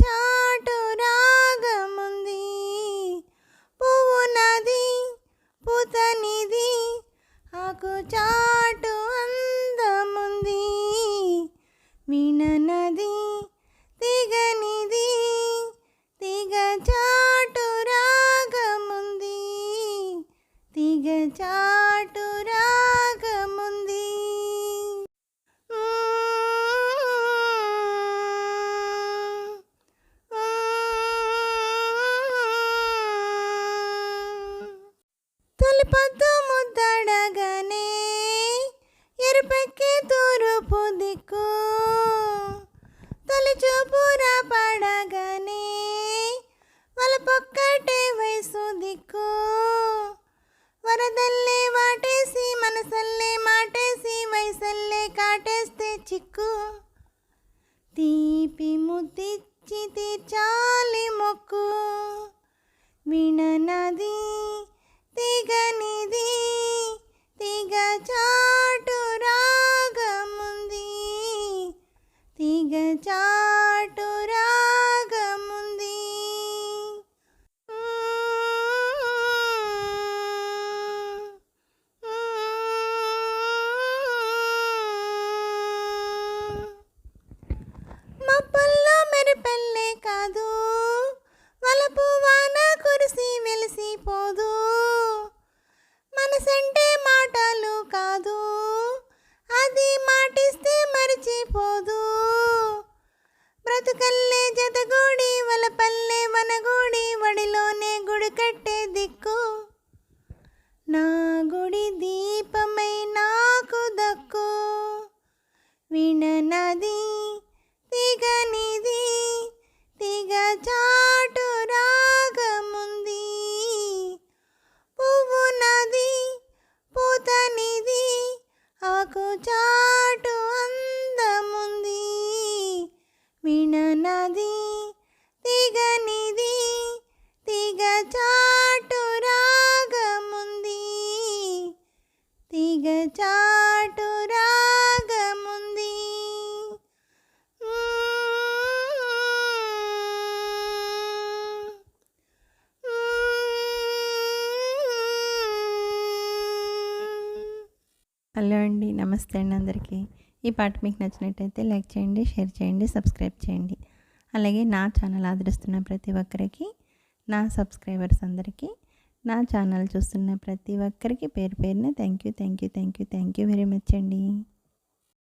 చాటు రాగముంది, పువ్వు నది పూతనిది, ఆకు చాటు అందముంది, వీణ నది తీగనిది, తీగ చాటు రాగముంది, తీగ చాటు రాగముంది. తొలి పొద్దు ముద్దడగానే ఎరుపెక్కి తూర్పు దిక్కు, తొలి చూపురా పడగానే వలపొక్కటే వయసు దిక్కు, వరదల్లే వాటేసి మనసల్లే మాటేసి వయసల్లే కాటేస్తే చిక్కు, తీపి ముద్దిచ్చి తీర్చాలి మొక్కు, వీణ నది తీగనిది, తీగ చాటు రాగముంది, తీగ చాటు రాగముంది. మబ్బుల్లో మెరుపెల్లే కాదు, వలపు వాన కురిసి వెలిసిపోదు, మనసంటే మాటలు కాదు, అది మాటిస్తే మరిచిపోదు, బ్రతుకల్లే జతగూడి వలపల్లె వనగూడి వడిలోనే గుడి కట్టే దిక్కు, నా గుడి దీపమై నాకు దక్కు, వీణ నది తీగనిది, తీగ చాటు రాగముంది, పువ్వు నది పూతనిది, ఆకు చాటు అందముంది, వీణ నది తీగనిది, తీగ చాటు రాగముంది, తీగ చాటు రాగముంది. హలో అండి, నమస్తే అండి అందరికీ. ఈ పాట మీకు నచ్చినట్టయితే లైక్ చేయండి, షేర్ చేయండి, సబ్స్క్రైబ్ చేయండి. అలాగే నా ఛానల్ ఆదరిస్తున్న ప్రతి ఒక్కరికి, నా సబ్స్క్రైబర్స్ అందరికీ, నా ఛానల్ చూస్తున్న ప్రతి ఒక్కరికి పేరు పేరున థ్యాంక్ యూ వెరీ మచ్ అండి.